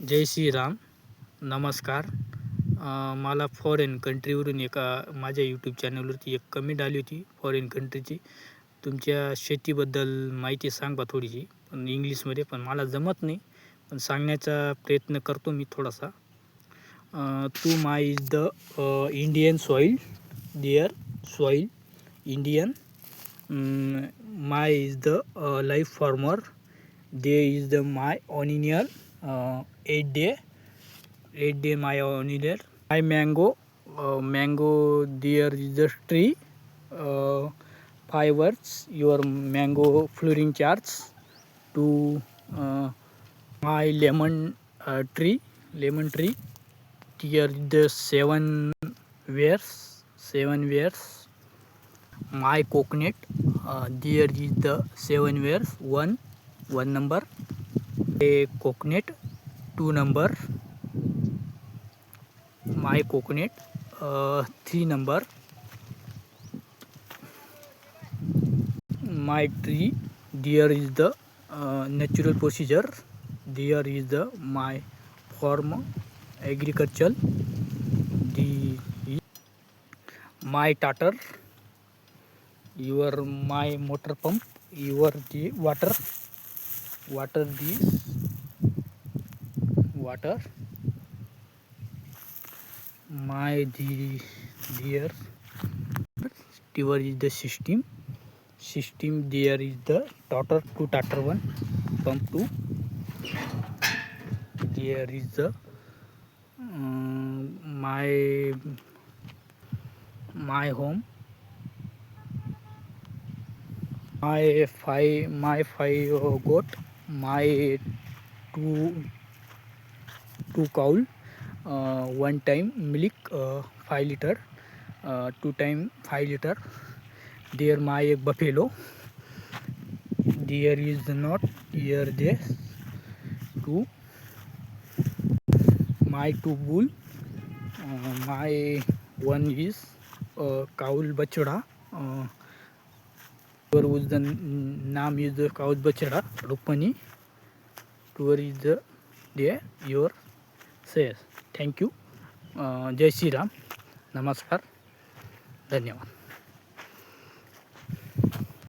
जय श्रीराम. नमस्कार. मला फॉरेन कंट्रीवरून एका माझ्या यूट्यूब चॅनलवरती एक कमेंट आली होती फॉरेन कंट्रीची. तुमच्या शेतीबद्दल माहिती सांग बा थोडीशी, पण इंग्लिशमध्ये. पण मला जमत नाही, पण सांगण्याचा प्रयत्न करतो मी थोडासा. To my is the Indian soil, there soil Indian. My is the life farmer, they is the my annual 8 day my onion. My mango there is the tree. 5 words your mango flowering charts. To my tree lemon tree, here is the 7 wares. My coconut, there is the 7 wares, one number. A coconut, 2 number. My coconut, 3 number. My tree, there is the natural procedure, there is the my farm agriculture. The my tater, your my motor pump, your the water this water. My the there is the system, there is the tater 2, tater 1, pump 2. There is the my home, my five goat, my two cow, one time milk 5 liter, 2 time 5 liter. There my buffalo, there is not here this 2. My 2 bull, my one is cow bachada. Your the name is the cow bachada Rukmani. Tour is the there your says. Thank you. जय श्रीराम. नमस्कार. धन्यवाद.